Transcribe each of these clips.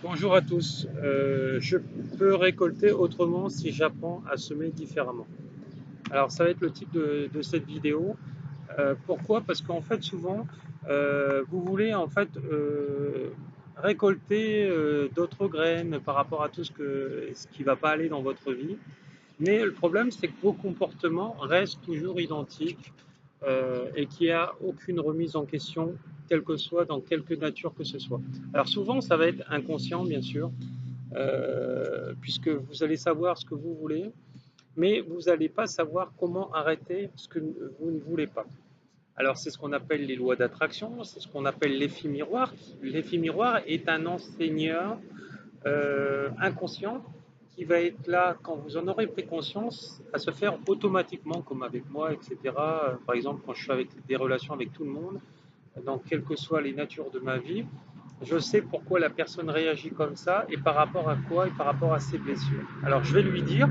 Bonjour à tous. Je peux récolter autrement si j'apprends à semer différemment. Alors ça va être le titre de cette vidéo. Pourquoi? Parce qu'en fait souvent vous voulez en fait récolter d'autres graines par rapport à tout ce qui ne va pas aller dans votre vie. Mais le problème, c'est que vos comportements restent toujours identiques et qu'il n'y a aucune remise en question, quelle que soit, dans quelque nature que ce soit. Alors souvent, ça va être inconscient, bien sûr, puisque vous allez savoir ce que vous voulez, mais vous n'allez pas savoir comment arrêter ce que vous ne voulez pas. Alors c'est ce qu'on appelle les lois d'attraction, c'est ce qu'on appelle l'effet miroir. L'effet miroir est un enseignant inconscient qui va être là quand vous en aurez pris conscience à se faire automatiquement comme avec moi, etc. Par exemple, quand je suis avec des relations avec tout le monde, dans quelles que soient les natures de ma vie, je sais pourquoi la personne réagit comme ça et par rapport à quoi et par rapport à ses blessures. Alors je vais lui dire,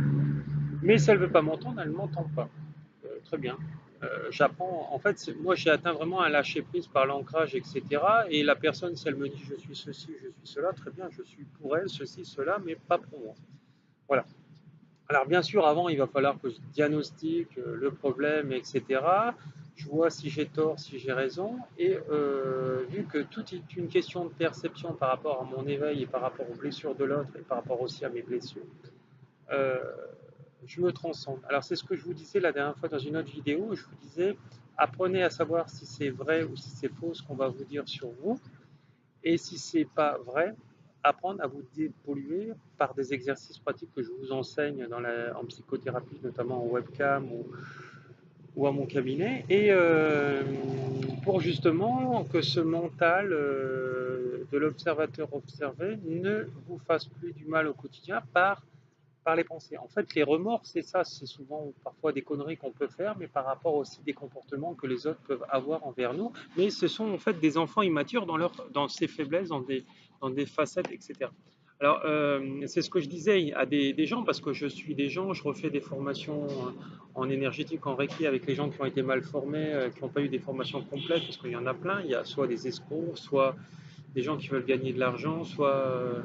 mais si elle ne veut pas m'entendre, elle ne m'entend pas. Très bien. J'apprends, en fait, moi j'ai atteint vraiment un lâcher prise par l'ancrage, etc. Et la personne, si elle me dit je suis ceci, je suis cela, très bien, je suis pour elle, ceci, cela, mais pas pour moi. Voilà. Alors bien sûr, avant, il va falloir que je diagnostique le problème, etc. Je vois si j'ai tort, si j'ai raison. Et vu que tout est une question de perception par rapport à mon éveil et par rapport aux blessures de l'autre et par rapport aussi à mes blessures, euh, je me transcende. Alors c'est ce que je vous disais la dernière fois dans une autre vidéo. Je vous disais, apprenez à savoir si c'est vrai ou si c'est faux ce qu'on va vous dire sur vous. Et si c'est pas vrai, apprendre à vous dépolluer par des exercices pratiques que je vous enseigne en psychothérapie, notamment en webcam ou à mon cabinet, et pour justement que ce mental de l'observateur observé ne vous fasse plus du mal au quotidien par les pensées. En fait, les remords, c'est ça, c'est souvent parfois des conneries qu'on peut faire, mais par rapport aussi des comportements que les autres peuvent avoir envers nous. Mais ce sont en fait des enfants immatures dans ces faiblesses, dans des facettes, etc. Alors, c'est ce que je disais à des gens, parce que je suis des gens, je refais des formations en énergétique, en Reiki, avec les gens qui ont été mal formés, qui n'ont pas eu des formations complètes, parce qu'il y en a plein. Il y a soit des escrocs, soit des gens qui veulent gagner de l'argent, soit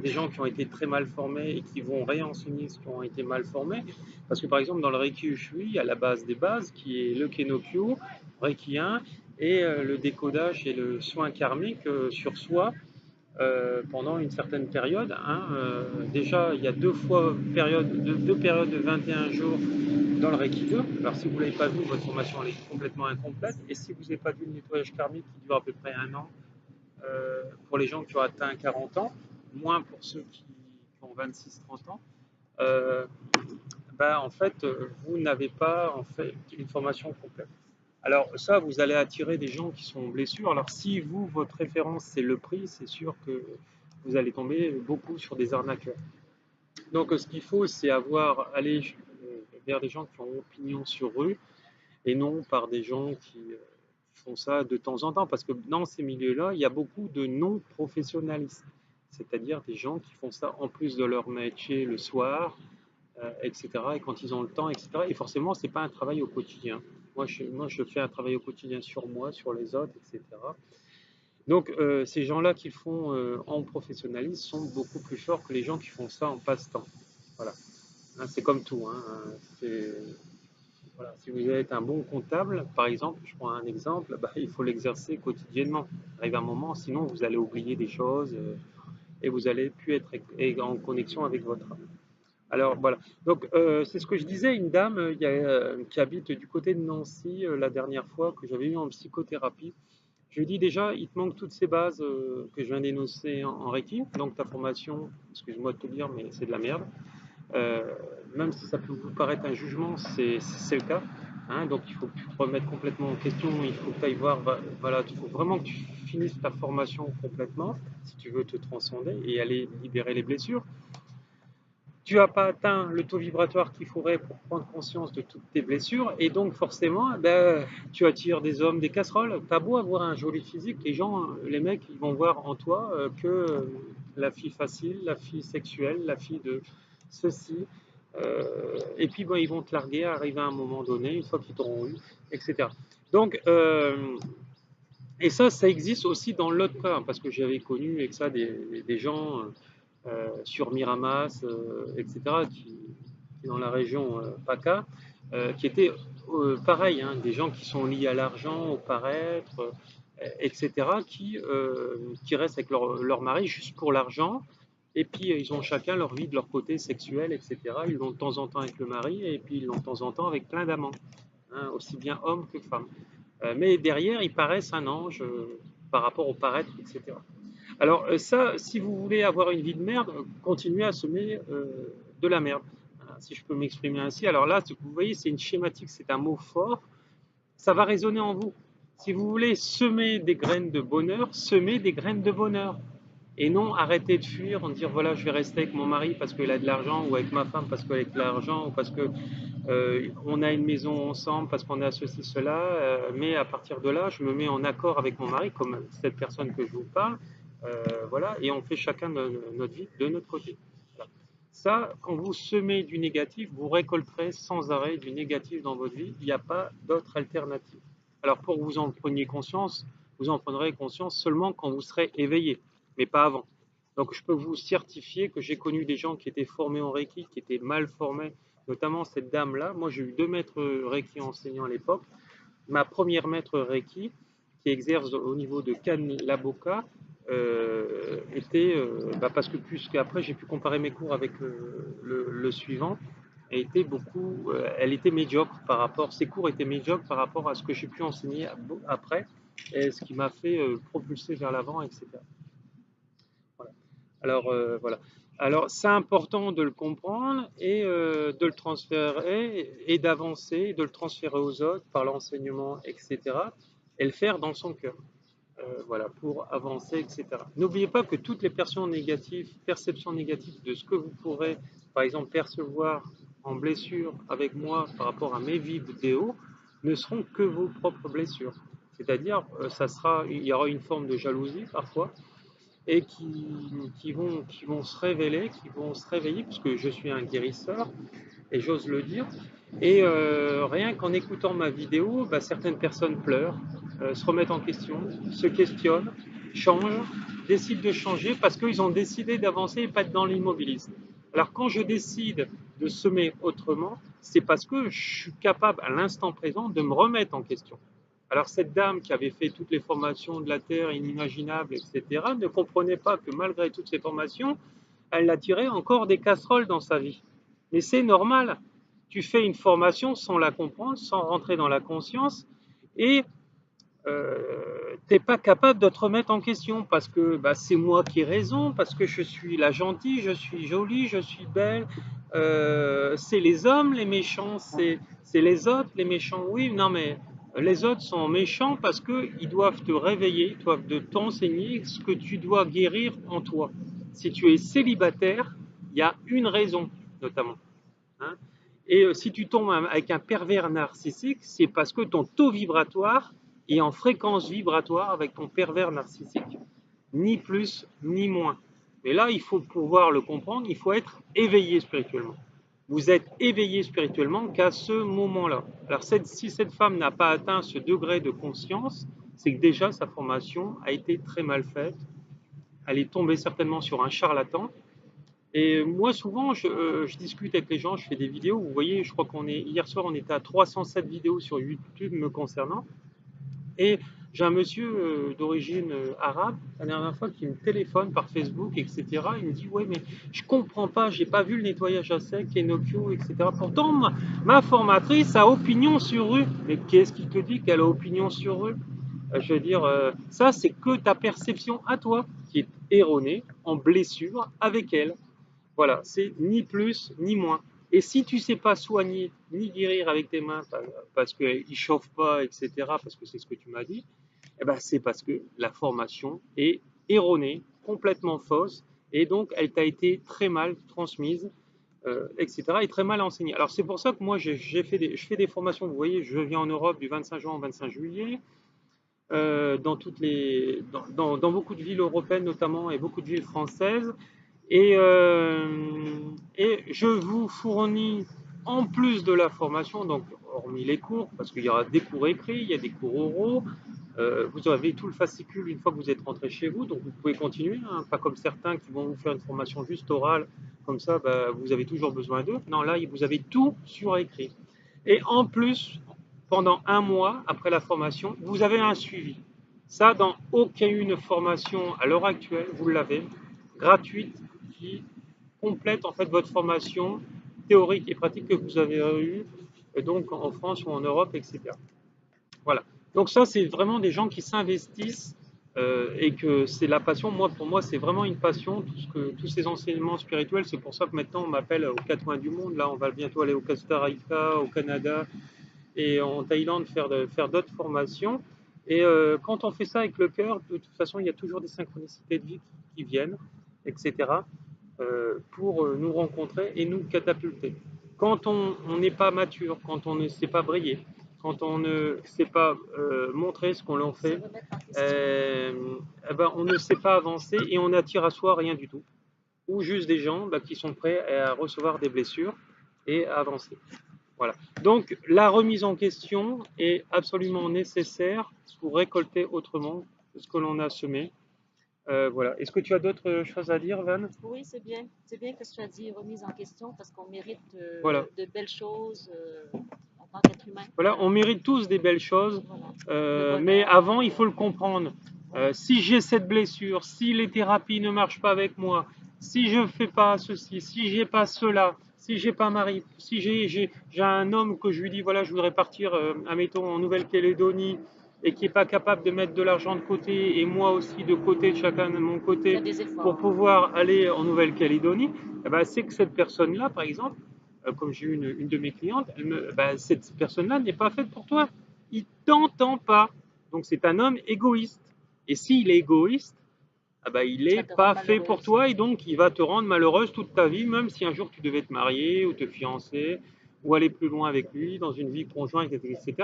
des gens qui ont été très mal formés et qui vont réenseigner ce qui ont été mal formés. Parce que par exemple, dans le Reiki Ushui, il y a la base des bases qui est le Kenokyo, Reiki 1, et le décodage et le soin karmique sur soi pendant une certaine période. Hein. Déjà, il y a deux périodes de 21 jours dans le Reiki 2. Alors, si vous ne l'avez pas vu, votre formation elle est complètement incomplète. Et si vous n'avez pas vu le nettoyage karmique qui dure à peu près un an, pour les gens qui ont atteint 40 ans, moins pour ceux qui ont 26-30 ans, euh, en fait, vous n'avez pas en fait une formation complète. Alors ça, vous allez attirer des gens qui sont en blessure. Alors si vous, votre référence, c'est le prix, c'est sûr que vous allez tomber beaucoup sur des arnaqueurs. Donc ce qu'il faut, c'est aller vers des gens qui ont opinion sur eux et non par des gens qui font ça de temps en temps. Parce que dans ces milieux-là, il y a beaucoup de non-professionnalistes, c'est-à-dire des gens qui font ça en plus de leur métier le soir, etc. Et quand ils ont le temps, etc. Et forcément, c'est pas un travail au quotidien. Moi, je fais un travail au quotidien sur moi, sur les autres, etc. Donc, ces gens-là qui le font en professionnalisme sont beaucoup plus forts que les gens qui font ça en passe-temps. Voilà. Hein, c'est comme tout. Hein. Voilà. Si vous êtes un bon comptable, par exemple, je prends un exemple, il faut l'exercer quotidiennement. Il arrive un moment, sinon vous allez oublier des choses et vous allez plus être en connexion avec votre âme. Alors voilà. Donc c'est ce que je disais, une dame qui habite du côté de Nancy la dernière fois que j'avais eu en psychothérapie. Je lui dis déjà, il te manque toutes ces bases que je viens d'énoncer en Reiki. Donc ta formation, excuse-moi de te dire, mais c'est de la merde. Euh, Même si ça peut vous paraître un jugement, c'est le cas. Hein. Donc il faut que tu te remettes complètement en question. Il faut que tu ailles voir, voilà, il faut vraiment que tu finisses ta formation complètement si tu veux te transcender et aller libérer les blessures. Tu n'as pas atteint le taux vibratoire qu'il faudrait pour prendre conscience de toutes tes blessures, et donc forcément, tu attires des hommes, des casseroles. T'as beau avoir un joli physique, les mecs, ils vont voir en toi que la fille facile, la fille sexuelle, la fille de ceci, et puis ils vont te larguer, arriver à un moment donné, une fois qu'ils t'auront eu, etc. Donc, Et ça existe aussi dans l'autre cas, hein, parce que j'avais connu avec ça des gens sur Miramas, etc., qui dans la région PACA, qui étaient pareil, hein, des gens qui sont liés à l'argent, au paraître, etc., qui restent avec leur mari juste pour l'argent, et puis ils ont chacun leur vie de leur côté sexuel, etc. Ils l'ont de temps en temps avec le mari, et puis ils l'ont de temps en temps avec plein d'amants, hein, aussi bien hommes que femmes. Mais derrière, ils paraissent un ange par rapport au paraître, etc. Alors ça, si vous voulez avoir une vie de merde, continuez à semer de la merde, voilà, si je peux m'exprimer ainsi. Alors là, vous voyez, c'est une schématique, c'est un mot fort, ça va résonner en vous. Si vous voulez semer des graines de bonheur, semez des graines de bonheur. Et non arrêter de fuir en dire voilà, je vais rester avec mon mari parce qu'il a de l'argent, ou avec ma femme parce qu'elle a de l'argent, ou parce que on a une maison ensemble, parce qu'on a ceci, cela, mais à partir de là, je me mets en accord avec mon mari, comme cette personne que je vous parle, voilà, et on fait chacun notre vie de notre côté. Voilà. Ça, quand vous semez du négatif, vous récolterez sans arrêt du négatif dans votre vie. Il n'y a pas d'autre alternative. Alors pour que vous en preniez conscience, vous en prendrez conscience seulement quand vous serez éveillé, mais pas avant. Donc je peux vous certifier que j'ai connu des gens qui étaient formés en Reiki, qui étaient mal formés, notamment cette dame-là. Moi j'ai eu 2 maîtres Reiki enseignants à l'époque. Ma première maître Reiki, qui exerce au niveau de Cannes-Laboca, était, parce que plus qu'après j'ai pu comparer mes cours avec le suivant, elle était médiocre par rapport, ses cours étaient médiocres par rapport à ce que j'ai pu enseigner après, et ce qui m'a fait propulser vers l'avant, etc. Voilà. Alors voilà. Alors c'est important de le comprendre et de le transférer et d'avancer, de le transférer aux autres par l'enseignement, etc. Et le faire dans son cœur. Voilà, pour avancer, etc. N'oubliez pas que toutes les perceptions négatives de ce que vous pourrez, par exemple, percevoir en blessure avec moi par rapport à mes vidéos, ne seront que vos propres blessures. C'est-à-dire, il y aura une forme de jalousie parfois, et qui vont se réveiller, puisque je suis un guérisseur, et j'ose le dire. Et rien qu'en écoutant ma vidéo, certaines personnes pleurent, se remettent en question, se questionnent, changent, décident de changer parce qu'ils ont décidé d'avancer et pas être dans l'immobilisme. Alors quand je décide de semer autrement, c'est parce que je suis capable à l'instant présent de me remettre en question. Alors cette dame qui avait fait toutes les formations de la Terre inimaginables, etc., ne comprenait pas que malgré toutes ces formations, elle attirait encore des casseroles dans sa vie. Mais c'est normal. Tu fais une formation sans la comprendre, sans rentrer dans la conscience, et tu n'es pas capable de te remettre en question parce que c'est moi qui ai raison, parce que je suis la gentille, je suis jolie, je suis belle. C'est les hommes les méchants, c'est les autres les méchants. Oui, non, mais les autres sont méchants parce qu'ils doivent te réveiller, ils doivent t'enseigner ce que tu dois guérir en toi. Si tu es célibataire, il y a une raison notamment, hein. Et si tu tombes avec un pervers narcissique, c'est parce que ton taux vibratoire est en fréquence vibratoire avec ton pervers narcissique. Ni plus, ni moins. Mais là, il faut pouvoir le comprendre, il faut être éveillé spirituellement. Vous êtes éveillé spirituellement qu'à ce moment-là. Alors si cette femme n'a pas atteint ce degré de conscience, c'est que déjà sa formation a été très mal faite. Elle est tombée certainement sur un charlatan. Et moi, souvent, je discute avec les gens, je fais des vidéos. Vous voyez, je crois hier soir, on était à 307 vidéos sur YouTube me concernant. Et j'ai un monsieur d'origine arabe, la dernière fois, qui me téléphone par Facebook, etc. Il me dit, ouais, mais je comprends pas, j'ai pas vu le nettoyage à sec, Enokyo, etc. Pourtant, ma formatrice a opinion sur eux. Mais qu'est-ce qui te dit qu'elle a opinion sur eux? Je veux dire, ça, c'est que ta perception à toi, qui est erronée, en blessure avec elle. Voilà, c'est ni plus ni moins. Et si tu ne sais pas soigner ni guérir avec tes mains parce qu'ils ne chauffent pas, etc., parce que c'est ce que tu m'as dit, eh ben c'est parce que la formation est erronée, complètement fausse, et donc elle t'a été très mal transmise, etc., et très mal enseignée. Alors c'est pour ça que moi je fais des formations, vous voyez, je viens en Europe du 25 juin au 25 juillet, dans beaucoup de villes européennes notamment, et beaucoup de villes françaises, et, je vous fournis, en plus de la formation, donc hormis les cours, parce qu'il y aura des cours écrits, il y a des cours oraux, Vous avez tout le fascicule une fois que vous êtes rentré chez vous, donc vous pouvez continuer, hein, pas comme certains qui vont vous faire une formation juste orale, comme ça bah, vous avez toujours besoin d'eux. Non, là, vous avez tout sur écrit. Et en plus, pendant un mois après la formation, vous avez un suivi. Ça, dans aucune formation à l'heure actuelle, vous l'avez, gratuite, qui complète en fait votre formation théorique et pratique que vous avez eue donc en France ou en Europe, etc. Voilà. Donc ça, c'est vraiment des gens qui s'investissent et que c'est la passion. Moi, pour moi, c'est vraiment une passion. Tous ces enseignements spirituels, c'est pour ça que maintenant on m'appelle aux quatre coins du monde. Là, on va bientôt aller au Costa Rica, au Canada et en Thaïlande faire d'autres formations. Et quand on fait ça avec le cœur, de toute façon, il y a toujours des synchronicités de vie qui viennent, etc., pour nous rencontrer et nous catapulter. Quand on n'est pas mature, quand on ne sait pas briller, quand on ne sait pas montrer ce qu'on en fait, eh ben, on ne sait pas avancer et on attire à soi rien du tout. Ou juste des gens bah, qui sont prêts à recevoir des blessures et à avancer. Voilà. Donc la remise en question est absolument nécessaire pour récolter autrement ce que l'on a semé. Voilà. Est-ce que tu as d'autres choses à dire, Van? Oui, c'est bien. C'est bien que tu as dit remise en question parce qu'on mérite Voilà. de belles choses en tant qu'être humain. Voilà, on mérite tous des belles choses, Voilà. Le mais bonheur. avant, il faut le comprendre. Voilà. Si j'ai cette blessure, si les thérapies ne marchent pas avec moi, si je ne fais pas ceci, si j'ai pas cela, si j'ai pas mari, si j'ai un homme que je lui dis voilà je voudrais partir, admettons en Nouvelle-Calédonie et qui est pas capable de mettre de l'argent de côté et moi aussi de côté de chacun de mon côté Faire des pour efforts. pouvoir aller en Nouvelle-Calédonie, eh ben, c'est que cette personne-là, par exemple, comme j'ai eu une de mes clientes, bah, cette personne-là n'est pas faite pour toi. Il t'entend pas. Donc c'est un homme égoïste. Et s'il est égoïste, ah bah, il Tu n'est vas te rendre pas fait pour malheureuse. toi et donc il va te rendre malheureuse toute ta vie, même si un jour tu devais te marier ou te fiancer ou aller plus loin avec lui dans une vie conjointe, etc.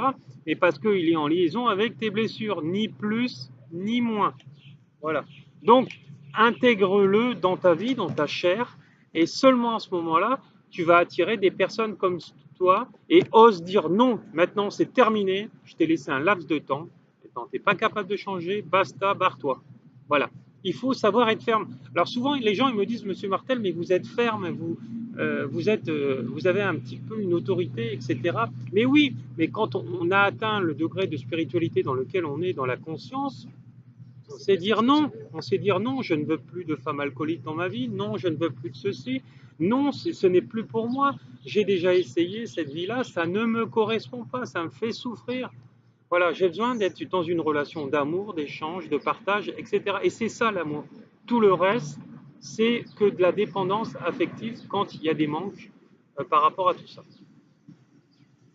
Mais parce qu'il est en liaison avec tes blessures, ni plus ni moins. Voilà. Donc, intègre-le dans ta vie, dans ta chair, et seulement à ce moment-là, tu vas attirer des personnes comme toi et ose dire non, maintenant c'est terminé, je t'ai laissé un laps de temps, maintenant tu n'es pas capable de changer, basta, barre-toi. Voilà. Il faut savoir être ferme. Alors souvent, les gens ils me disent, Monsieur Martel, mais vous êtes ferme, vous avez un petit peu une autorité, etc. Mais oui, mais quand on a atteint le degré de spiritualité dans lequel on est dans la conscience, on sait dire non, on sait dire non, je ne veux plus de femme alcoolique dans ma vie, non, je ne veux plus de ceci, non, ce n'est plus pour moi, j'ai déjà essayé cette vie-là, ça ne me correspond pas, ça me fait souffrir. Voilà, j'ai besoin d'être dans une relation d'amour, d'échange, de partage, etc. Et c'est ça l'amour. Tout le reste, c'est que de la dépendance affective quand il y a des manques par rapport à tout ça.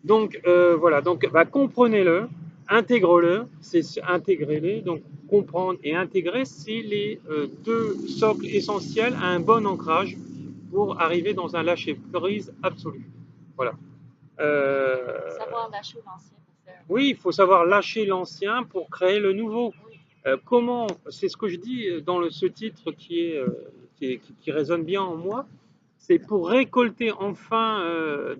Donc voilà, donc bah, comprenez-le, intègre-le, c'est intégrer-le, donc comprendre et intégrer, c'est les deux socles essentiels à un bon ancrage pour arriver dans un lâcher prise absolu. Voilà. Savoir lâcher l'ancien pour faire. Oui, il faut savoir lâcher l'ancien pour créer le nouveau. Oui. Comment, c'est ce que je dis dans ce titre qui résonne bien en moi, c'est pour récolter enfin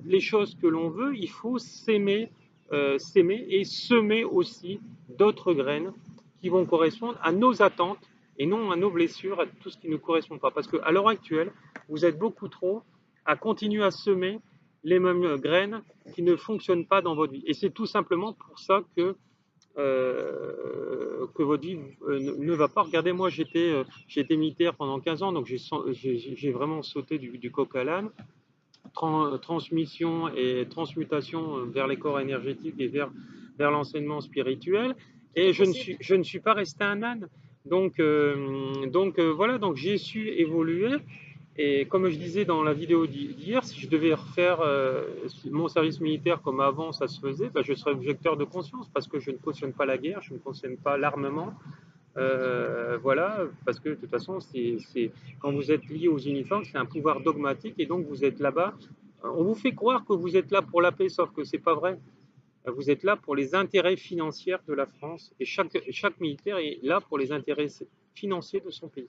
les choses que l'on veut, il faut s'aimer et semer aussi d'autres graines qui vont correspondre à nos attentes et non à nos blessures, à tout ce qui ne correspond pas. Parce qu'à l'heure actuelle, vous êtes beaucoup trop à continuer à semer les mêmes graines qui ne fonctionnent pas dans votre vie. Et c'est tout simplement pour ça que votre vie ne va pas. Regardez, moi j'ai été militaire pendant 15 ans, donc j'ai vraiment sauté du coq à l'âne. Transmission et transmutation vers les corps énergétiques et vers l'enseignement spirituel. Et je ne suis pas resté un âne. Voilà, donc j'ai su évoluer. Et comme je disais dans la vidéo d'hier, si je devais refaire mon service militaire comme avant ça se faisait, bah, je serais objecteur de conscience parce que je ne cautionne pas la guerre, je ne cautionne pas l'armement. Voilà, parce que de toute façon, quand vous êtes lié aux uniformes, c'est un pouvoir dogmatique et donc vous êtes là-bas. On vous fait croire que vous êtes là pour la paix, sauf que c'est pas vrai. Vous êtes là pour les intérêts financiers de la France et chaque militaire est là pour les intérêts financiers de son pays.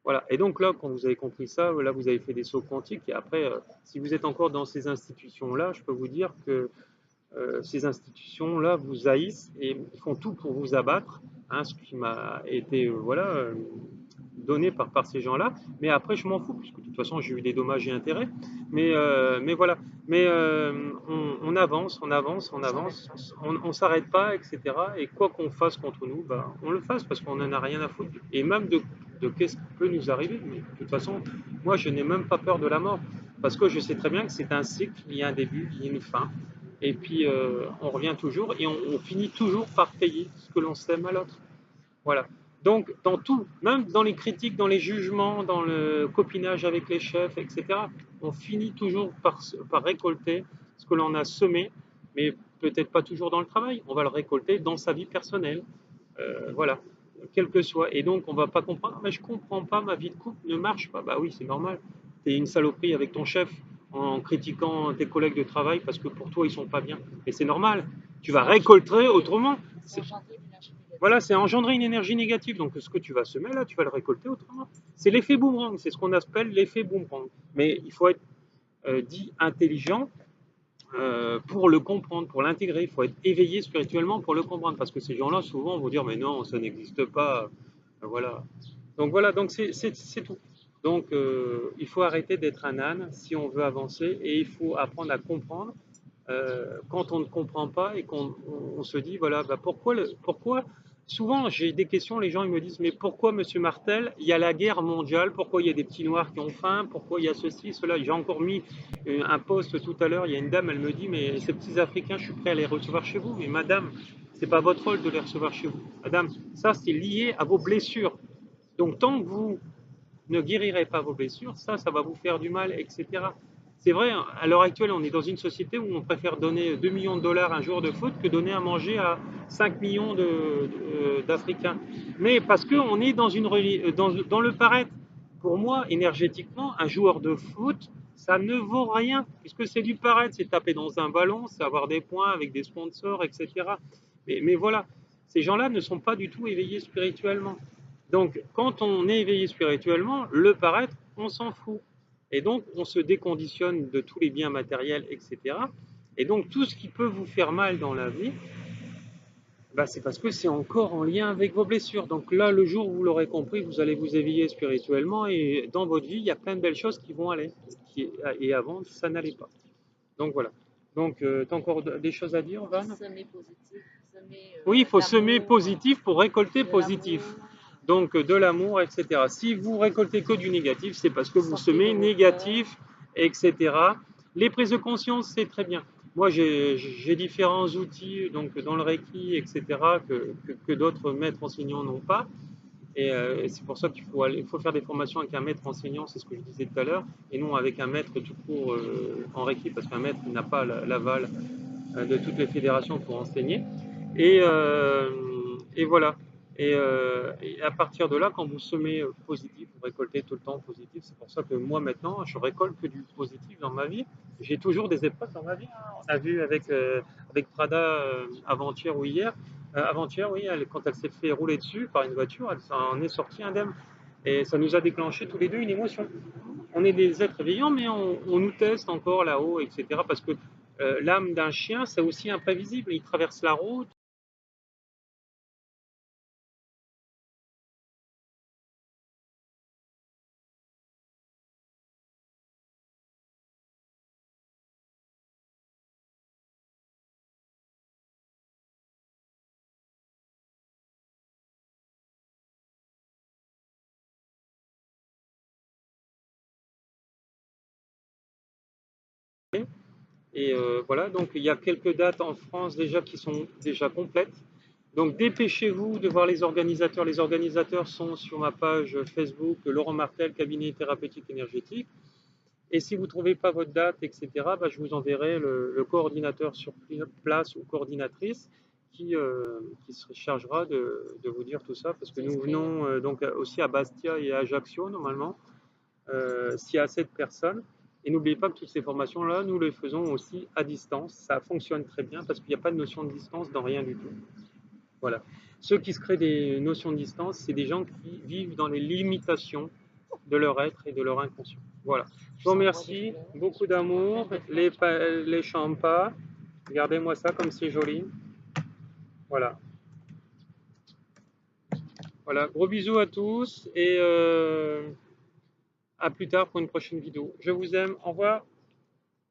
Voilà. Et donc là, quand vous avez compris ça, là, vous avez fait des sauts quantiques. Et après, si vous êtes encore dans ces institutions-là, je peux vous dire que ces institutions-là vous haïssent et font tout pour vous abattre, hein, ce qui m'a été voilà, donné par ces gens-là. Mais après, je m'en fous, puisque de toute façon, j'ai eu des dommages et intérêts. Mais voilà. Mais on avance, on avance, on avance, on s'arrête pas, etc. Et quoi qu'on fasse contre nous, bah, on le fasse parce qu'on n'en a rien à foutre. Et même de qu'est-ce qui peut nous arriver. Mais de toute façon, moi, je n'ai même pas peur de la mort. Parce que je sais très bien que c'est un cycle, il y a un début, il y a une fin. Et puis, on revient toujours et on finit toujours par payer ce que l'on sème à l'autre. Voilà. Donc, dans tout, même dans les critiques, dans les jugements, dans le copinage avec les chefs, etc., on finit toujours par récolter ce que l'on a semé, mais peut-être pas toujours dans le travail. On va le récolter dans sa vie personnelle. Voilà. Quel que soit. Et donc, on va pas comprendre. Mais je comprends pas, ma vie de couple ne marche pas. Bah oui, c'est normal. Tu es une saloperie avec ton chef en critiquant tes collègues de travail parce que pour toi, ils sont pas bien. Et c'est normal. Tu vas récolter autrement. Voilà, c'est engendrer une énergie négative. Donc, ce que tu vas semer là, tu vas le récolter autrement. C'est l'effet boomerang. C'est ce qu'on appelle l'effet boomerang. Mais il faut être dit intelligent pour le comprendre, pour l'intégrer. Il faut être éveillé spirituellement pour le comprendre. Parce que ces gens-là, souvent, vont dire mais non, ça n'existe pas. Voilà. Donc c'est tout. Donc, il faut arrêter d'être un âne si on veut avancer et il faut apprendre à comprendre quand on ne comprend pas et qu'on se dit, voilà, bah pourquoi souvent j'ai des questions, les gens ils me disent, mais pourquoi Monsieur Martel, il y a la guerre mondiale, pourquoi il y a des petits noirs qui ont faim, pourquoi il y a ceci, cela. J'ai encore mis un post tout à l'heure, il y a une dame, elle me dit, mais ces petits Africains, je suis prêt à les recevoir chez vous, mais madame, c'est pas votre rôle de les recevoir chez vous. Madame, ça c'est lié à vos blessures. Donc tant que vous ne guérirez pas vos blessures, ça va vous faire du mal, etc. C'est vrai, à l'heure actuelle, on est dans une société où on préfère donner 2 millions de dollars un jour de foot que donner à manger à 5 millions d'Africains. Mais parce qu'on est dans le paraître. Pour moi, énergétiquement, un joueur de foot, ça ne vaut rien, puisque c'est du paraître, c'est taper dans un ballon, c'est avoir des points avec des sponsors, etc. Mais voilà, ces gens-là ne sont pas du tout éveillés spirituellement. Donc, quand on est éveillé spirituellement, le paraître, on s'en fout. Et donc, on se déconditionne de tous les biens matériels, etc. Et donc, tout ce qui peut vous faire mal dans la vie, bah, c'est parce que c'est encore en lien avec vos blessures. Donc là, le jour où vous l'aurez compris, vous allez vous éveiller spirituellement et dans votre vie, il y a plein de belles choses qui vont aller. Et avant, ça n'allait pas. Donc voilà. Donc, tu as encore des choses à dire, Van? Semer positif, semer Oui, il faut semer d'amour, positif pour récolter de positif. l'amour, Donc de l'amour, etc. Si vous récoltez que du négatif, c'est parce que vous sortez de semez vos peurs. négatif, etc. Les prises de conscience, c'est très bien. Moi, j'ai différents outils donc dans le Reiki, etc., que d'autres maîtres enseignants n'ont pas. Et c'est pour ça il faut faire des formations avec un maître enseignant, c'est ce que je disais tout à l'heure, et non avec un maître tout court en Reiki, parce qu'un maître n'a pas l'aval de toutes les fédérations pour enseigner. Et voilà. Et à partir de là, quand vous semez positif, vous récoltez tout le temps positif. C'est pour ça que moi maintenant, je récolte que du positif dans ma vie. J'ai toujours des épreuves dans ma vie, hein. On a vu avec Prada avant-hier ou hier. Avant-hier, oui, quand elle s'est fait rouler dessus par une voiture, elle s'en est sortie indemne. Et ça nous a déclenché tous les deux une émotion. On est des êtres vivants, mais on nous teste encore là-haut, etc. Parce que l'âme d'un chien, c'est aussi imprévisible. Il traverse la route. Et voilà, donc il y a quelques dates en France déjà qui sont déjà complètes. Donc dépêchez-vous de voir les organisateurs. Les organisateurs sont sur ma page Facebook Laurent Martel, cabinet thérapeutique énergétique. Et si vous ne trouvez pas votre date, etc., bah, je vous enverrai le coordinateur sur place ou coordinatrice qui se chargera de vous dire tout ça, parce que nous venons donc aussi à Bastia et à Ajaccio normalement, s'il y a assez de personnes. Et n'oubliez pas que toutes ces formations-là, nous les faisons aussi à distance. Ça fonctionne très bien parce qu'il n'y a pas de notion de distance dans rien du tout. Voilà. Ceux qui se créent des notions de distance, c'est des gens qui vivent dans les limitations de leur être et de leur inconscient. Voilà. Je vous remercie. Beaucoup d'amour. Les champas. Regardez-moi ça comme c'est joli. Voilà. Voilà, gros bisous à tous et à plus tard pour une prochaine vidéo. Je vous aime, au revoir.